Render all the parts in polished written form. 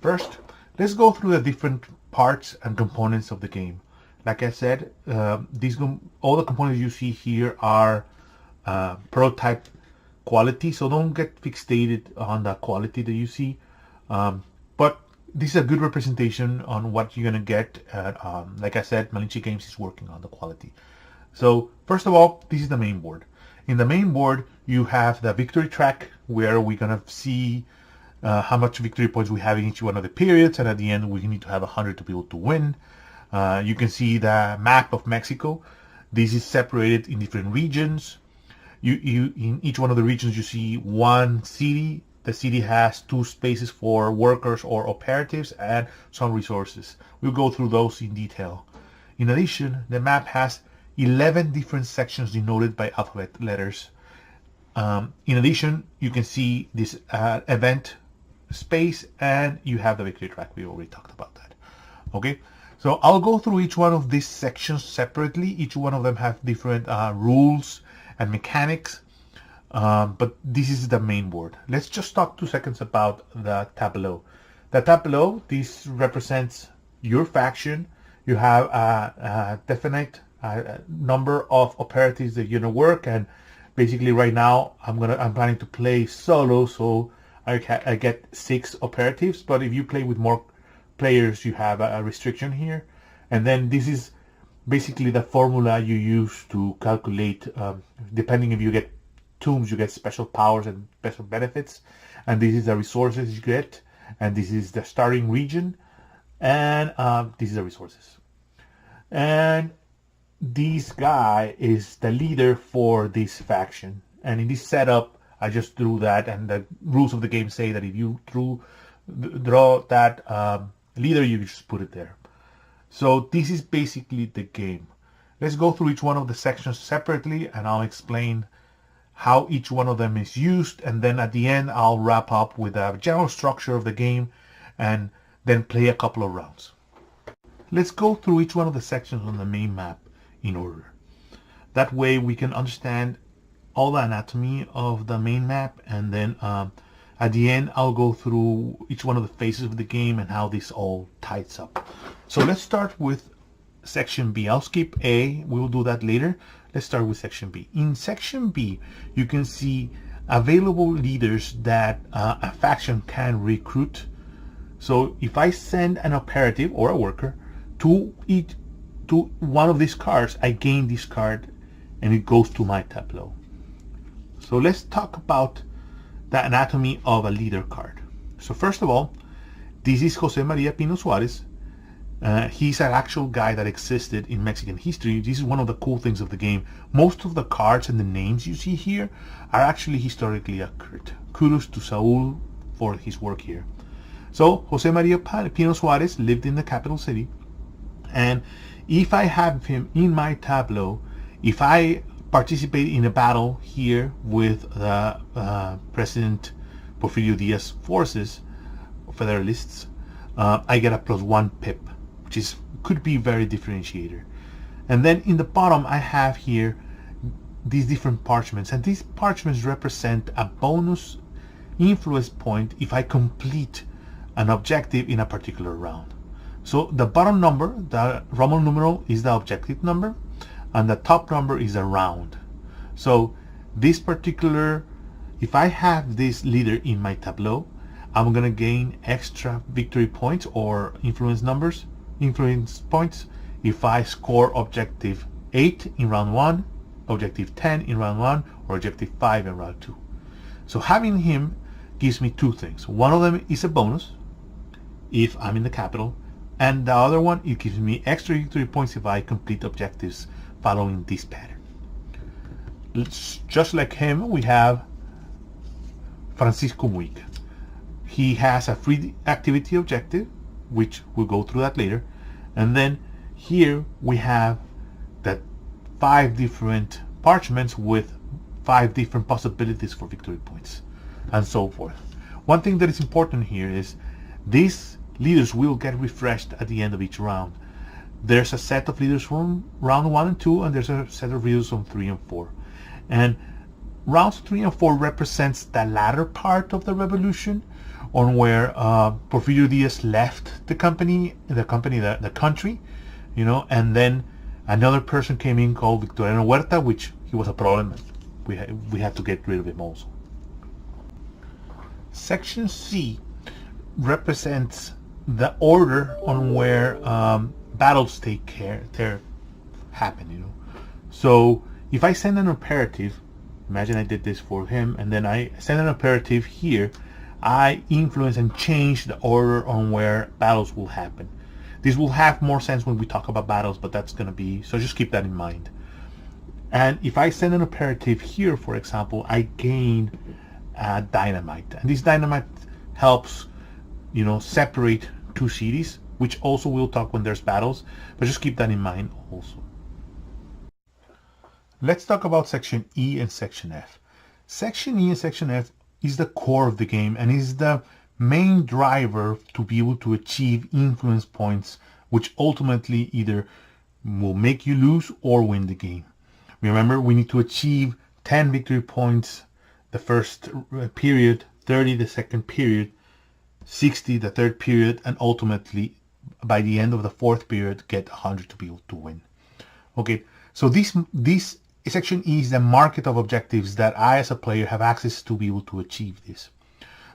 First, let's go through the different parts and components of the game. Like I said, all the components you see here are prototype quality, so don't get fixated on the quality that you see. But this is a good representation on what you're gonna get. Like I said, Malinche Games is working on the quality. So first of all, this is the main board. In the main board, you have the victory track where we're gonna see how much victory points we have in each one of the periods, and at the end we need to have 100 to be able to win. You can see the map of Mexico. This is separated in different regions. You in each one of the regions you see one city. The city has 2 spaces for workers or operatives and some resources. We'll go through those in detail. In addition, the map has 11 different sections denoted by alphabet letters. In addition, you can see this event space, and you have the victory track. We already talked about that. Okay, so I'll go through each one of these sections separately. Each one of them have different rules and mechanics. But this is the main board. Let's just talk 2 seconds about the tableau. The tableau, this represents your faction. You have a definite number of operatives that you're gonna work, and basically right now I'm planning to play solo, so I get 6 operatives. But if you play with more players, you have a restriction here. And then this is basically the formula you use to calculate, depending if you get tombs, you get special powers and special benefits, and this is the resources you get, and this is the starting region, and this is the resources. And this guy is the leader for this faction, and in this setup I just drew that, and the rules of the game say that if you draw that leader, you just put it there. So this is basically the game. Let's go through each one of the sections separately, and I'll explain how each one of them is used, and then at the end I'll wrap up with a general structure of the game and then play a couple of rounds. Let's go through each one of the sections on the main map in order. That way we can understand all the anatomy of the main map, and then at the end I'll go through each one of the phases of the game and how this all ties up. So let's start with section B. I'll skip A, we'll do that later. Let's start with section B. In section B, you can see available leaders that a faction can recruit. So if I send an operative or a worker to one of these cards, I gain this card and it goes to my tableau. So let's talk about the anatomy of a leader card. So first of all, this is Jose Maria Pino Suarez. He's an actual guy that existed in Mexican history. This is one of the cool things of the game. Most of the cards and the names you see here are actually historically accurate. Kudos to Saul for his work here. So Jose Maria Pino Suarez lived in the capital city, and if I have him in my tableau, if I participate in a battle here with the President Porfirio Diaz forces, Federalists, I get a +1 pip, which could be very differentiator. And then in the bottom I have here these different parchments, and these parchments represent a bonus influence point if I complete an objective in a particular round. So the bottom number, the Roman numeral, is the objective number, and the top number is a round. So this particular, if I have this leader in my tableau, I'm gonna gain extra victory points or influence points if I score objective 8 in round 1, objective 10 in round 1, or objective 5 in round 2. So having him gives me 2 things. One of them is a bonus if I'm in the capital, and the other one, it gives me extra victory points if I complete objectives following this pattern. Just like him, we have Francisco Mujica. He has a free activity objective, which we'll go through that later. And then here we have the 5 different parchments with 5 different possibilities for victory points, and so forth. One thing that is important here is these leaders will get refreshed at the end of each round. There's a set of leaders from round 1 and 2, and there's a set of leaders from 3 and 4. And rounds 3 and 4 represents the latter part of the revolution, on where Porfirio Diaz left the country, and then another person came in called Victoriano Huerta, which he was a problem. We had to get rid of him also. Section C represents the order on where battles happen. So if I send an imperative, imagine I did this for him, and then I send an imperative here, I influence and change the order on where battles will happen. This will have more sense when we talk about battles, but that's going to be, so just keep that in mind. And if I send an imperative here, for example, I gain dynamite, and this dynamite helps separate two cities, which also we'll talk when there's battles, but just keep that in mind also. Let's talk about Section E and Section F. Section E and Section F is the core of the game and is the main driver to be able to achieve influence points, which ultimately either will make you lose or win the game. Remember, we need to achieve 10 victory points the first period, 30 the second period, 60 the third period, and ultimately by the end of the fourth period get 100 to be able to win. Okay, so this Section E is the market of objectives that I as a player have access to be able to achieve this.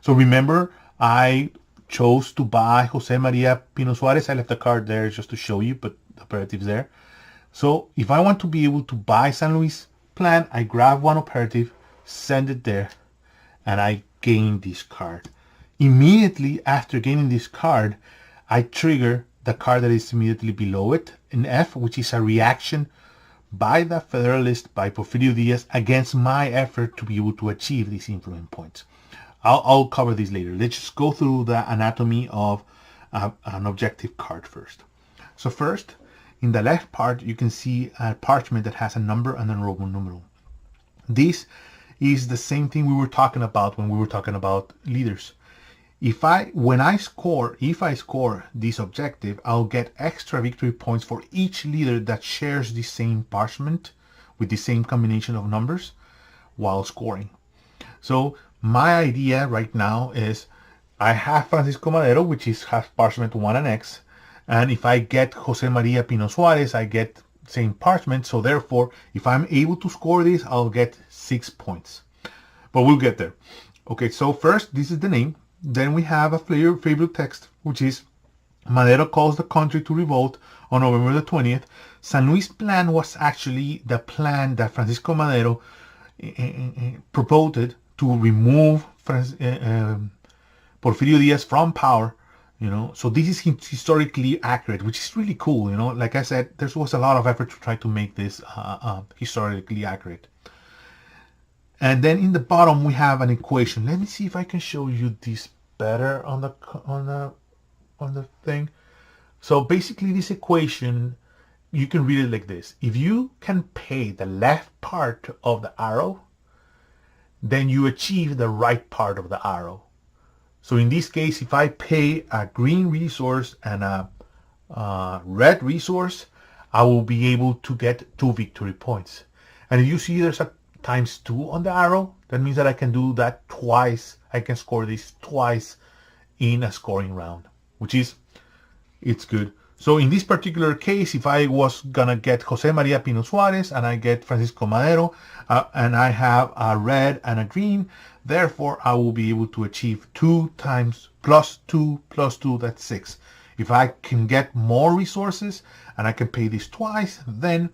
So remember, I chose to buy Jose Maria Pino Suarez. I left the card there just to show you, but the operative's there. So if I want to be able to buy San Luis Plan, I grab one operative, send it there, and I gain this card. Immediately after gaining this card, I trigger the card that is immediately below it in F, which is a reaction by the Federalist, by Porfirio Diaz, against my effort to be able to achieve these influence points. I'll cover this later. Let's just go through the anatomy of an objective card first. So first, in the left part, you can see a parchment that has a number and a Roman numeral. This is the same thing we were talking about when we were talking about leaders. If I score this objective, I'll get extra victory points for each leader that shares the same parchment with the same combination of numbers while scoring. So my idea right now is I have Francisco Madero, which has parchment 1 and X, and if I get Jose Maria Pino Suarez, I get same parchment, so therefore if I'm able to score this, I'll get 6 points. But we'll get there. Okay, so first, this is the name. Then we have a favorite text, which is Madero calls the country to revolt on November the 20th. San Luis Plan was actually the plan that Francisco Madero proposed to remove Porfirio Diaz from power. So this is historically accurate, which is really cool. Like I said, there was a lot of effort to try to make this historically accurate. And then in the bottom we have an equation. Let me see if I can show you this better on the thing. So basically, this equation, you can read it like this: if you can pay the left part of the arrow, then you achieve the right part of the arrow. So in this case, if I pay a green resource and a red resource, I will be able to get 2 victory points. And if you see there's a ×2 on the arrow, that means that I can do that twice. I can score this twice in a scoring round, it's good. So in this particular case, if I was gonna get Jose Maria Pino Suarez and I get Francisco Madero, and I have a red and a green, therefore I will be able to achieve 2 times +2 +2, that's 6. If I can get more resources and I can pay this twice, then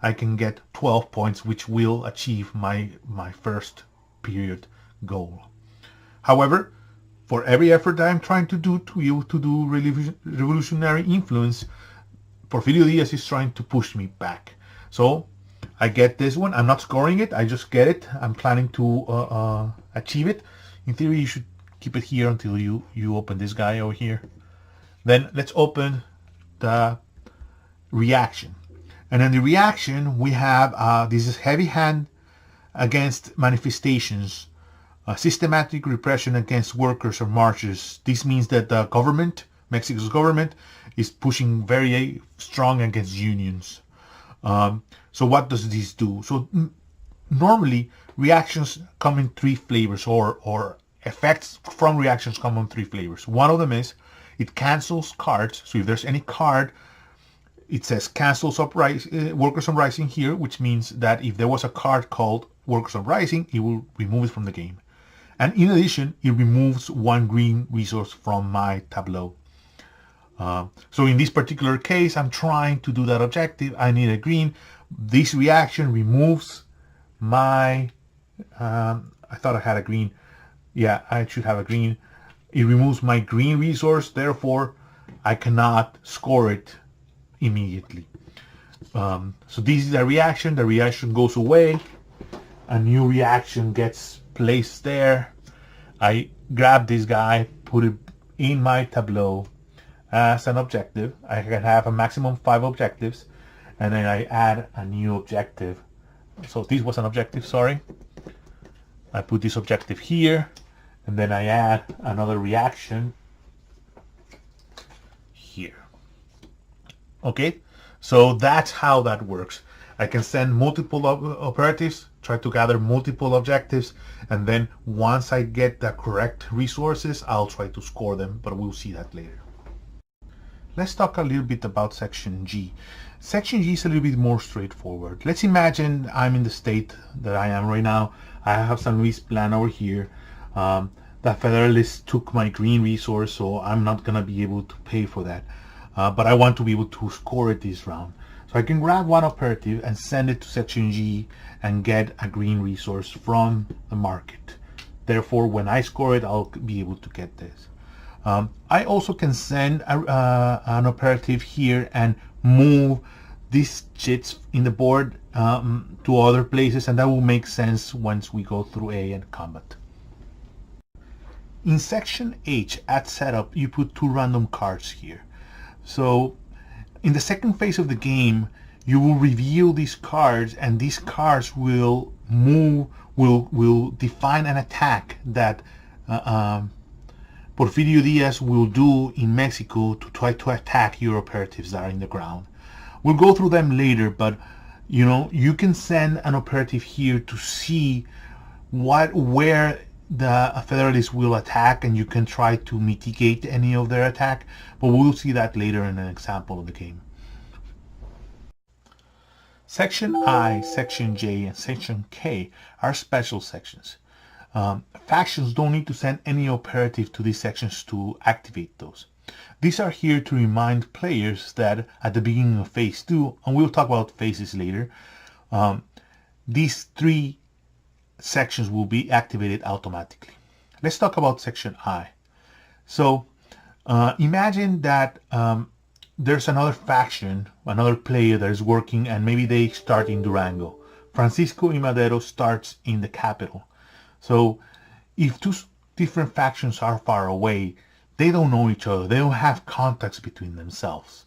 I can get 12 points, which will achieve my first period goal. However, for every effort that I'm trying to do to be able to do revolutionary influence, Porfirio Diaz is trying to push me back. So I get this one. I'm not scoring it. I just get it. I'm planning to achieve it. In theory, you should keep it here until you open this guy over here. Then let's open the reaction. And in the reaction, we have this is heavy hand against manifestations, systematic repression against workers or marchers. This means that the government, Mexico's government, is pushing very strong against unions. So what does this do? So normally reactions come in 3 flavors or effects from reactions come on three flavors. One of them is it cancels cards. So if there's any card, it says cancels Workers Uprising here, which means that if there was a card called Workers Uprising, it will remove it from the game. And in addition, it removes one green resource from my tableau. So in this particular case, I'm trying to do that objective. I need a green. This reaction removes my, I thought I had a green. Yeah, I should have a green. It removes my green resource. Therefore, I cannot score it immediately. So this is a reaction. The reaction goes away. A new reaction gets placed there. I grab this guy, put it in my tableau as an objective. I can have a maximum 5 objectives, and then I add a new objective. So this was an objective, sorry. I put this objective here, and then I add another reaction here. Okay, so that's how that works. I can send multiple operatives, try to gather multiple objectives, and then once I get the correct resources, I'll try to score them, but we'll see that later. Let's talk a little bit about Section G. Section G is a little bit more straightforward. Let's imagine I'm in the state that I am right now. I have San Luis Plan over here. The Federalists took my green resource, so I'm not going to be able to pay for that. But I want to be able to score it this round. So I can grab one operative and send it to Section G and get a green resource from the market. Therefore, when I score it, I'll be able to get this. I also can send an operative here and move these chits in the board to other places, and that will make sense once we go through A and combat. In Section H, at setup, you put 2 random cards here. So in the second phase of the game, you will reveal these cards, and these cards will define an attack that Porfirio Diaz will do in Mexico to try to attack your operatives that are in the ground. We'll go through them later, but you can send an operative here to see where the Federalists will attack, and you can try to mitigate any of their attack, but we'll see that later in an example of the game. Section I, Section J, and Section K are special sections. Factions don't need to send any operative to these sections to activate those. These are here to remind players that at the beginning of Phase 2, and we'll talk about phases later, these 3 sections will be activated automatically. Let's talk about Section I. So imagine that there's another faction, another player that is working, and maybe they start in Durango. Francisco y Madero starts in the capital. So if 2 different factions are far away, they don't know each other. They don't have contacts between themselves.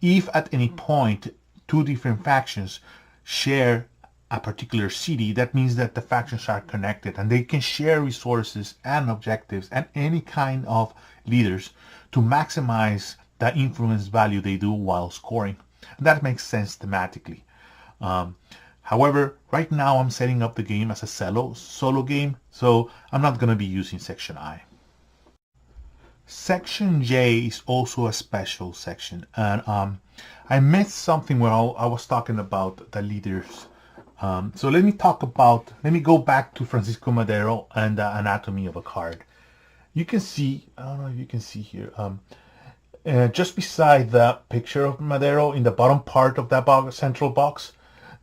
If at any point 2 different factions share a particular city, that means that the factions are connected and they can share resources and objectives and any kind of leaders to maximize the influence value they do while scoring. And that makes sense thematically. However, right now I'm setting up the game as a solo game, so I'm not going to be using Section I. Section J is also a special section, and I missed something where I was talking about the leaders. So let me go back to Francisco Madero and the anatomy of a card. You can see, I don't know if you can see here, just beside the picture of Madero in the bottom part of that central box,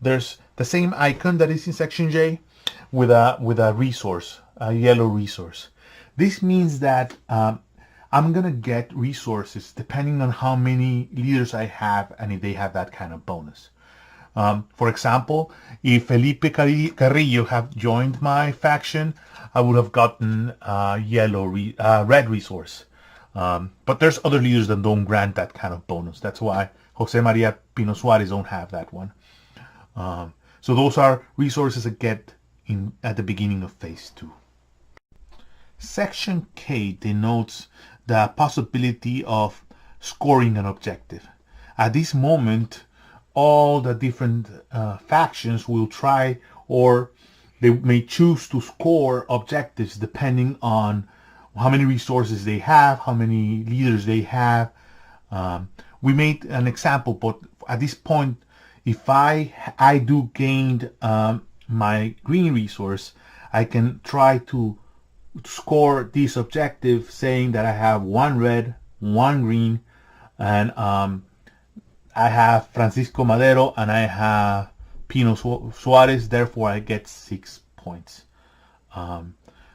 there's the same icon that is in Section J with a resource, a yellow resource. This means that I'm gonna get resources depending on how many leaders I have and if they have that kind of bonus. For example, if Felipe Carrillo have joined my faction, I would have gotten red resource. But there's other leaders that don't grant that kind of bonus. That's why Jose Maria Pino Suarez don't have that one. So those are resources I get at the beginning of Phase 2. Section K denotes the possibility of scoring an objective. At this moment, all the different factions will try, or They may choose to score objectives depending on how many resources they have, how many leaders they have. We made an example, but at this point, if I do gained my green resource, I can try to score this objective saying that I have one red, one green, and I have Francisco Madero and I have Pino Suarez. Therefore, I get 6 points.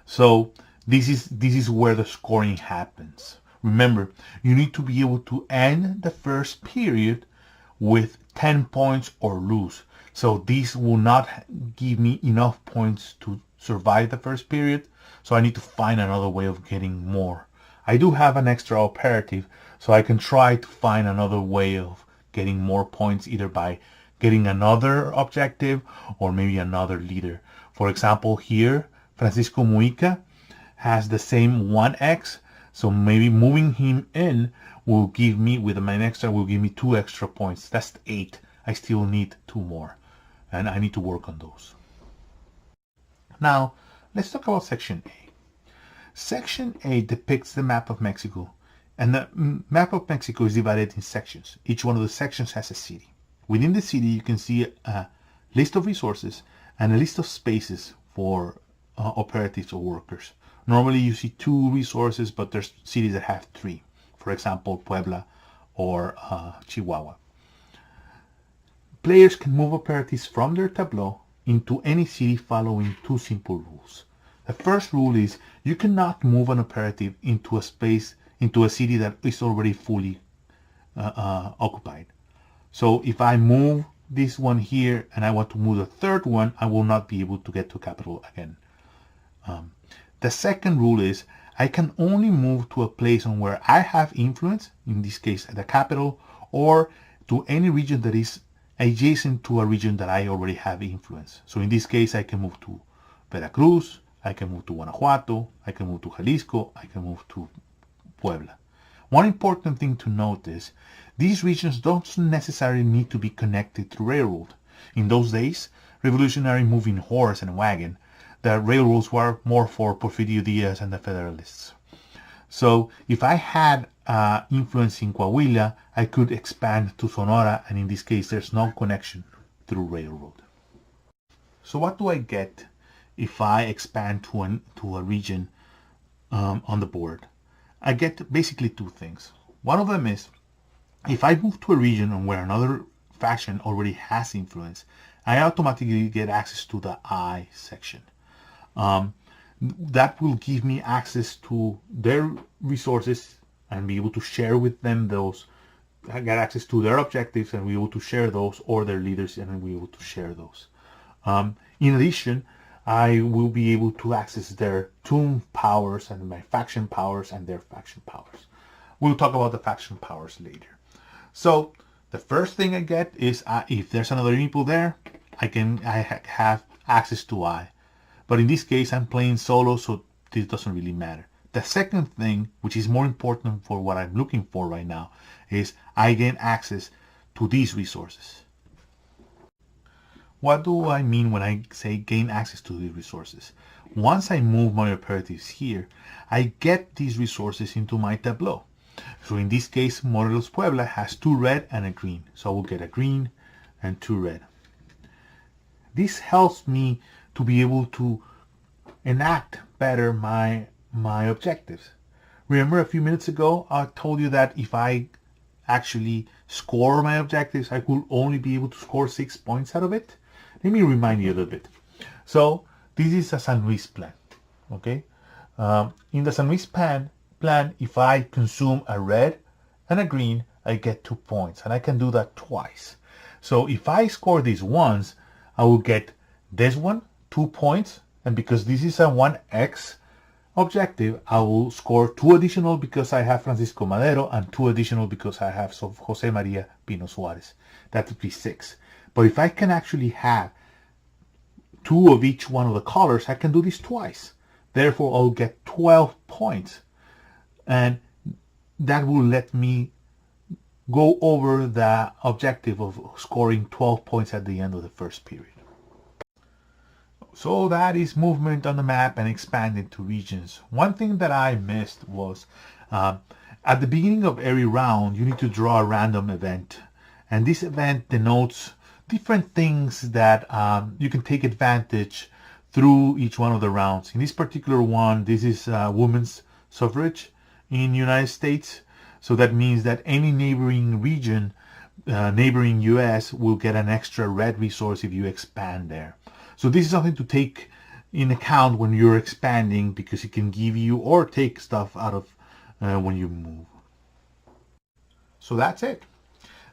So this is where the scoring happens. Remember, you need to be able to end the first period with 10 points or lose. So this will not give me enough points to survive the first period. So I need to find another way of getting more. I do have an extra operative, so I can try to find another way of getting more points, either by getting another objective or maybe another leader. For example, here, Francisco Mujica has the same 1x, so maybe moving him in will give me, with my extra, will give me 2 extra points. That's 8. I still need 2 more, and I need to work on those. Now, let's talk about Section A. Section A depicts the map of Mexico, and the map of Mexico is divided in sections. Each one of the sections has a city. Within the city, you can see a list of resources and a list of spaces for operatives or workers. Normally you see 2 resources, but there's cities that have 3. For example, Puebla or Chihuahua. Players can move operatives from their tableau into any city following 2 simple rules. The first rule is you cannot move an operative into a city that is already fully occupied. So if I move this one here and I want to move the third one, I will not be able to get to capital again. The second rule is I can only move to a place on where I have influence, in this case the capital, or to any region that is adjacent to a region that I already have influence. So in this case, I can move to Veracruz, I can move to Guanajuato, I can move to Jalisco, I can move to Puebla. One important thing to note is these regions don't necessarily need to be connected through railroad. In those days, revolutionary moving horse and wagon, the railroads were more for Porfirio Diaz and the Federalists. So if I had influence in Coahuila, I could expand to Sonora, and in this case, there's no connection through railroad. So what do I get if I expand to a region on the board? I get basically 2 things. One of them is if I move to a region where another faction already has influence, I automatically get access to the I section. That will give me access to their resources and be able to share with them those. I get access to their objectives and be able to share those, or their leaders and be able to share those. In addition, I will be able to access their tomb powers and my faction powers and their faction powers. We'll talk about the faction powers later. So the first thing I get is if there's another meeple there, I have access to I. But in this case, I'm playing solo, so this doesn't really matter. The second thing, which is more important for what I'm looking for right now, is I gain access to these resources. What do I mean when I say gain access to these resources? Once I move my operatives here, I get these resources into my tableau. So in this case, Morelos Puebla has 2 red and a green. So I will get a green and 2 red. This helps me to be able to enact better my objectives. Remember a few minutes ago, I told you that if I actually score my objectives, I could only be able to score 6 points out of it. Let me remind you a little bit. So this is a San Luis plan, okay? In the San Luis plan, if I consume a red and a green, I get 2 points, and I can do that twice. So if I score these once, I will get this one, 2 points, and because this is a 1x objective, I will score 2 additional because I have Francisco Madero, and 2 additional because I have Jose Maria Pino Suarez. That would be 6. But if I can actually have 2 of each one of the colors, I can do this twice. Therefore, I'll get 12 points. And that will let me go over the objective of scoring 12 points at the end of the first period. So that is movement on the map and expand into regions. One thing that I missed was at the beginning of every round, you need to draw a random event. And this event denotes different things that you can take advantage through each one of the rounds. In this particular one, this is women's suffrage in the United States. So that means that any neighboring region, neighboring US, will get an extra red resource if you expand there. So this is something to take in account when you're expanding, because it can give you or take stuff out of when you move. So that's it.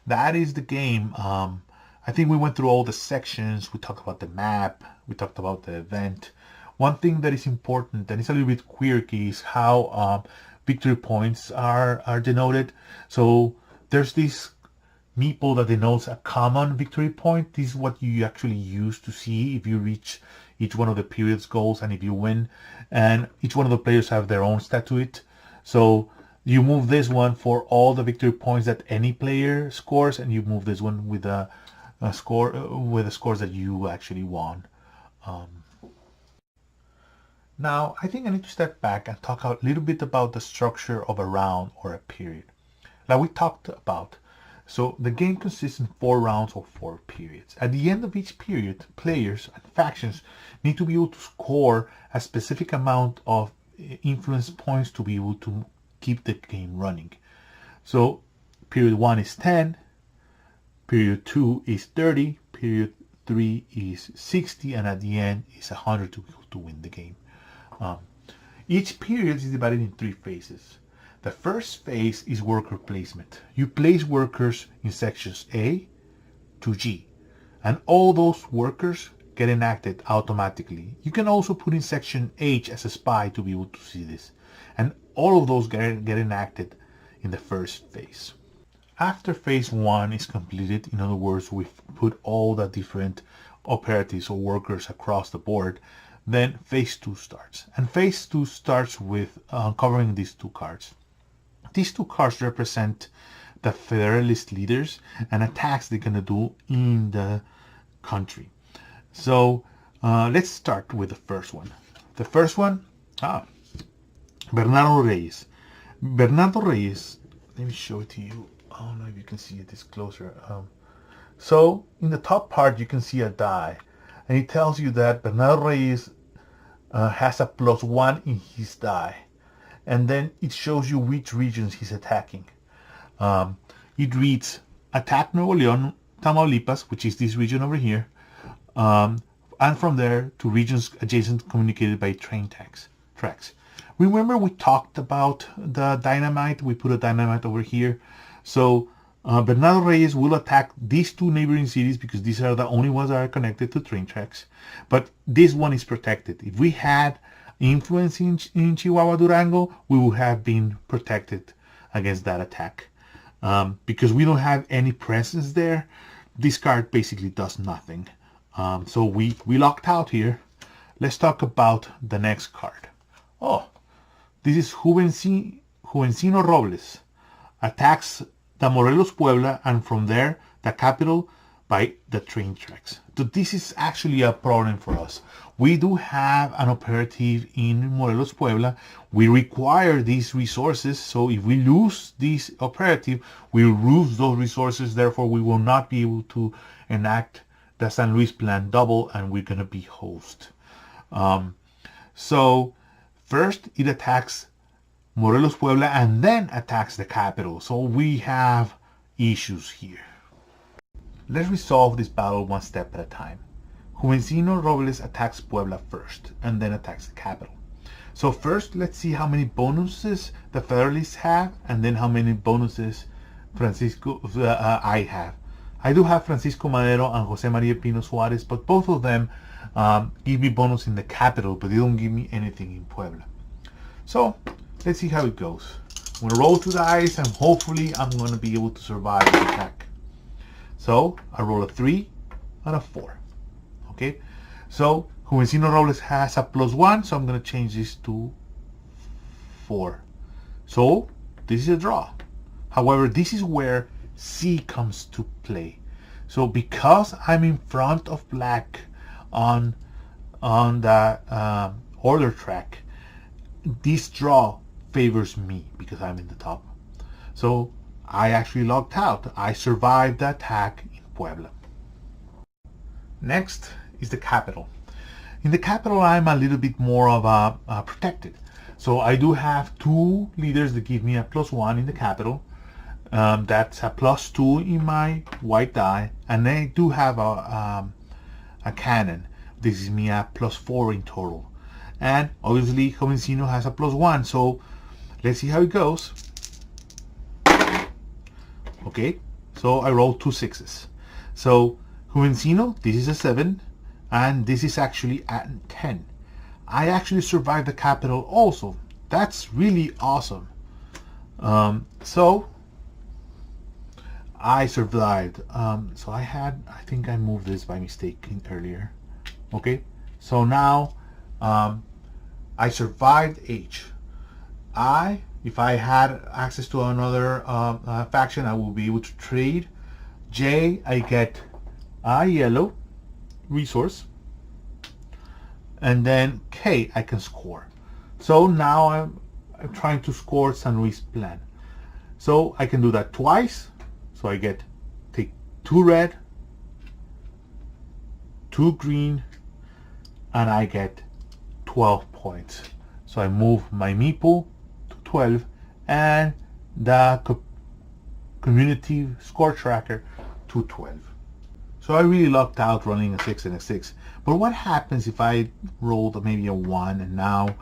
That is the game. I think we went through all the sections. We talked about the map. We talked about the event. One thing that is important, and it's a little bit quirky, is how victory points are denoted. So there's this meeple that denotes a common victory point. This is what you actually use to see if you reach each one of the period's goals and if you win. And each one of the players have their own stat to it. So you move this one for all the victory points that any player scores, and you move this one with a score with the scores that you actually won. Now, I think I need to step back and talk a little bit about the structure of a round or a period. Like we talked about. So the game consists in 4 rounds or 4 periods. At the end of each period, players and factions need to be able to score a specific amount of influence points to be able to keep the game running. So period 1 is 10, period 2 is 30, period 3 is 60, and at the end is 100 to be able to win the game. Each period is divided in 3 phases. The first phase is worker placement. You place workers in sections A to G, and all those workers get enacted automatically. You can also put in section H as a spy to be able to see this, and all of those get enacted in the first phase. After phase 1 is completed, in other words, we've put all the different operatives or workers across the board, then phase 2 starts. And phase 2 starts with uncovering these 2 cards. These 2 cards represent the Federalist leaders and attacks they're going to do in the country. So let's start with the first one. The first one, Bernardo Reyes. Bernardo Reyes, let me show it to you. I don't know if you can see it this closer. So in the top part, you can see a die. And it tells you that Bernardo Reyes has a +1 in his die. And then it shows you which regions he's attacking. It reads, attack Nuevo León, Tamaulipas, which is this region over here, and from there to regions adjacent communicated by train tracks. Remember we talked about the dynamite? We put a dynamite over here. So Bernardo Reyes will attack these 2 neighboring cities because these are the only ones that are connected to train tracks. But this one is protected. If we had influence in Chihuahua, Durango, we would have been protected against that attack. Because we don't have any presence there, this card basically does nothing. So we locked out here. Let's talk about the next card. Oh, this is Juvencino Robles. Attacks the Morelos Puebla, and from there the capital by the train tracks. So this is actually a problem for us. We do have an operative in Morelos Puebla. We require these resources, so if we lose this operative, we lose those resources. Therefore, we will not be able to enact the San Luis Plan double, and we're going to be host. So first it attacks Morelos Puebla and then attacks the capital. So we have issues here. Let's resolve this battle one step at a time. Juvencino Robles attacks Puebla first and then attacks the capital. So first, let's see how many bonuses the Federalists have and then how many bonuses I have. I do have Francisco Madero and Jose Maria Pino Suarez, but both of them give me bonus in the capital, but they don't give me anything in Puebla. So let's see how it goes. I'm going to roll 2 dice and hopefully I'm going to be able to survive the attack. So I roll a 3 and a 4. Okay, so Juvencino Robles has a +1, so I'm going to change this to 4. So this is a draw. However, this is where C comes to play. So because I'm in front of black on on the order track, this draw favors me because I'm in the top. So I actually logged out. I survived the attack in Puebla. Next is the capital. In the capital, I'm a little bit more of a protected. So I do have two leaders that give me a +1 in the capital. That's a +2 in my white die, and I do have a cannon. This is me a +4 in total. And obviously Juventino has a +1, so let's see how it goes. Okay, so I rolled 2 6s. So Juventino, this is a 7, and this is actually at 10. I actually survived the capital also. That's really awesome. So I survived. So I think I moved this by mistake earlier. Okay, so now I survived H. If I had access to another faction, I will be able to trade. J, I get a yellow resource. And then K, I can score. So now I'm trying to score San Luis Plan. So I can do that twice. So I take 2 red, 2 green, and I get 12 points. So I move my meeple to 12 and the community score tracker to 12. So I really lucked out running a 6 and a 6. But what happens if I rolled maybe a 1 and now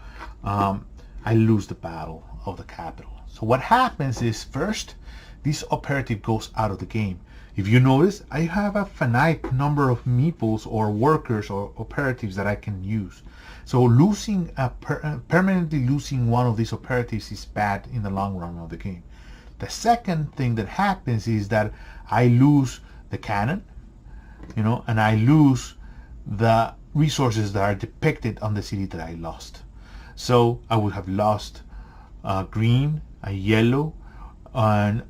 I lose the battle of the capital? So what happens is, first, this operative goes out of the game. If you notice, I have a finite number of meeples or workers or operatives that I can use. So permanently losing one of these operatives is bad in the long run of the game. The second thing that happens is that I lose the cannon, and I lose the resources that are depicted on the city that I lost. So I would have lost green, a yellow, and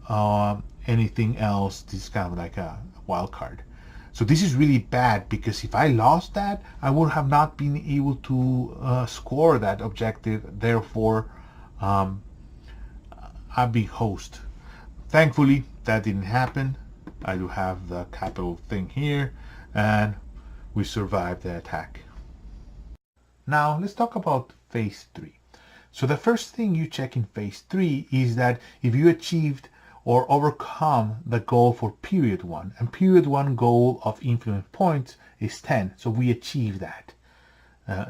anything else. This is kind of like a wild card. So this is really bad because if I lost that, I would have not been able to score that objective. Therefore, I'd be host. Thankfully, that didn't happen. I do have the capital thing here, and we survived the attack. Now let's talk about phase 3. So the first thing you check in phase 3 is that if you achieved or overcome the goal for period 1, and period 1 goal of influence points is 10, so we achieved that.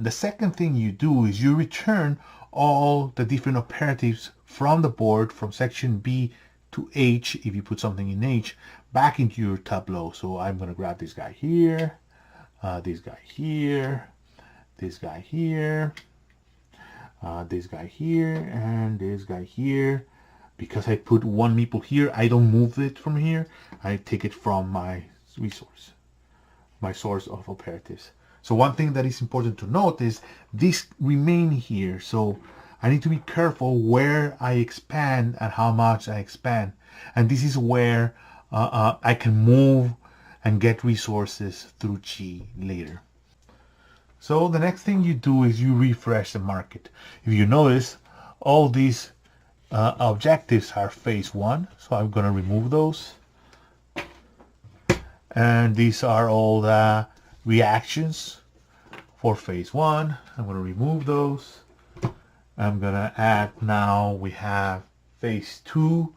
The second thing you do is you return all the different operatives from the board, from section B to H, if you put something in H, back into your tableau. So I'm going to grab this guy here, this guy here, this guy here, this guy here, and this guy here. Because I put one meeple here, I don't move it from here. I take it from my resource, my source of operatives. So one thing that is important to note is these remain here. So I need to be careful where I expand and how much I expand. And this is where I can move and get resources through G later. So the next thing you do is you refresh the market. If you notice, all these objectives are phase 1, so I'm going to remove those. And these are all the reactions for phase 1. I'm going to remove those. I'm going to add, now we have phase 2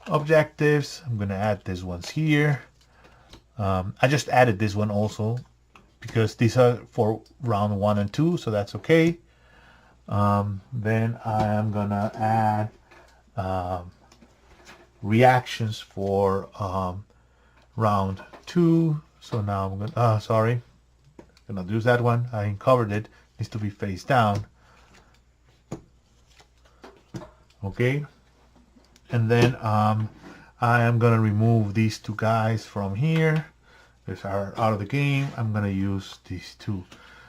objectives. I'm going to add these ones here. I just added this one also because these are for round 1 and 2, so that's okay. Then I am going to add reactions for round 2. So now I'm gonna gonna use that one. I uncovered it. Needs to be face down. Okay, and then I am gonna remove these 2 guys from here. These are out of the game. I'm gonna use these 2.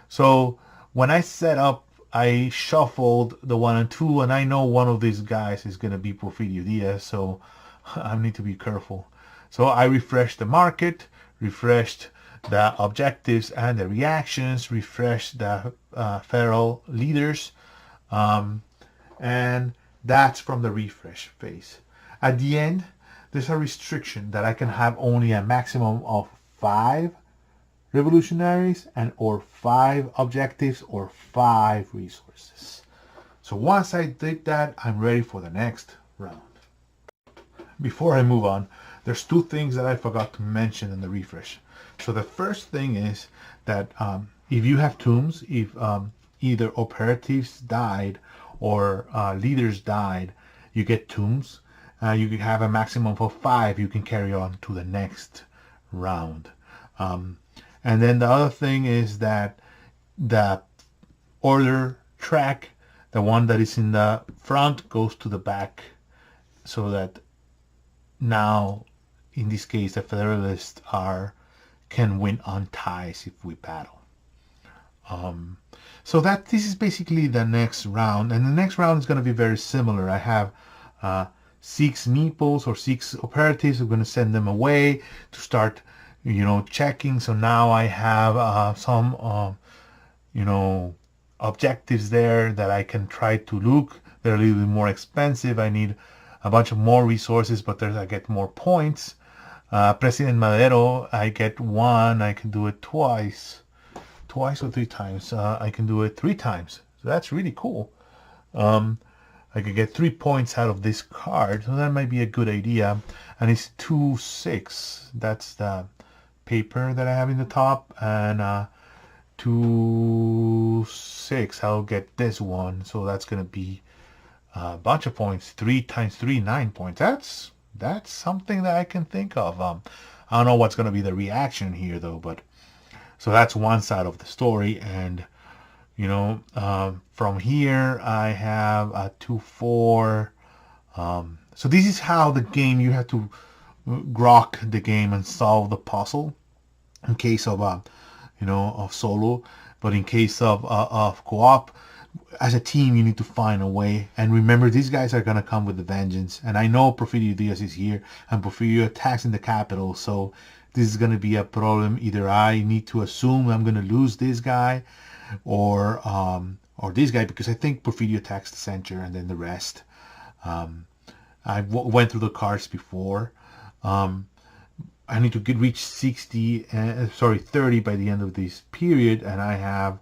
So when I set up, I shuffled the 1 and 2, and I know one of these guys is going to be Porfirio Diaz, so I need to be careful. So I refreshed the market, refreshed the objectives and the reactions, refresh the federal leaders, and that's from the refresh phase. At the end, there's a restriction that I can have only a maximum of 5 revolutionaries and or 5 objectives or 5 resources. So once I did that, I'm ready for the next round. Before I move on, there's 2 things that I forgot to mention in the refresh. So the first thing is that if you have tombs, if either operatives died or leaders died, you get tombs. You can have a maximum of 5. You can carry on to the next round. And then the other thing is that the order track, the one that is in the front, goes to the back, so that now, in this case, the Federalists can win on ties if we battle. So this is basically the next round, and the next round is going to be very similar. I have 6 meeples or 6 operatives. I'm going to send them away to start, checking. So now I have some, objectives there that I can try to look. They're a little bit more expensive. I need a bunch of more resources, but I get more points. President Madero, I get 1. I can do it twice or 3 times. I can do it 3 times. So that's really cool. I could get 3 points out of this card, so that might be a good idea. And it's 2-6. That's the paper that I have in the top, and 2-6. I'll get this one, so that's gonna be a bunch of points. 3 times 3, 9 points. That's something that I can think of. I don't know what's gonna be the reaction here though, but so that's one side of the story. And from here I have a 2-4. So this is how the game, you have to grok the game and solve the puzzle in case of of solo, but in case of co-op, as a team you need to find a way. And remember, these guys are gonna come with a vengeance, and I know Porfirio Diaz is here, and Porfirio attacks in the capital, so this is gonna be a problem. Either I need to assume I'm gonna lose this guy, or this guy, because I think Porfirio attacks the center and then the rest. I went through the cards before. I need to reach 30 by the end of this period, and I have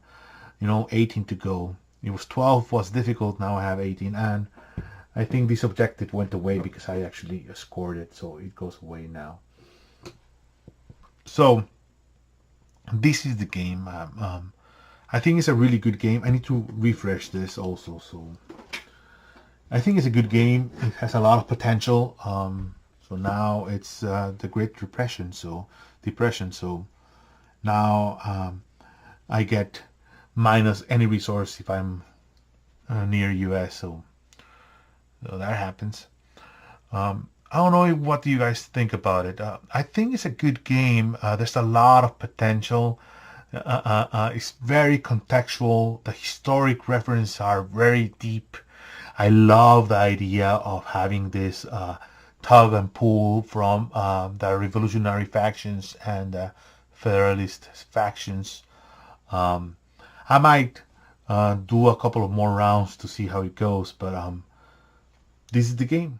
18 to go. It was 12 was difficult, now I have 18, and I think this objective went away because I actually scored it, so it goes away now. So this is the game. I think it's a really good game. I need to refresh this also. So I think it's a good game. It has a lot of potential. So now it's the Great Depression. So now I get minus any resource if I'm near US. So that happens. I don't know, what do you guys think about it? I think it's a good game. There's a lot of potential. It's very contextual. The historic references are very deep. I love the idea of having this tug and pull from the revolutionary factions and the federalist factions. I might do a couple of more rounds to see how it goes, but this is the game.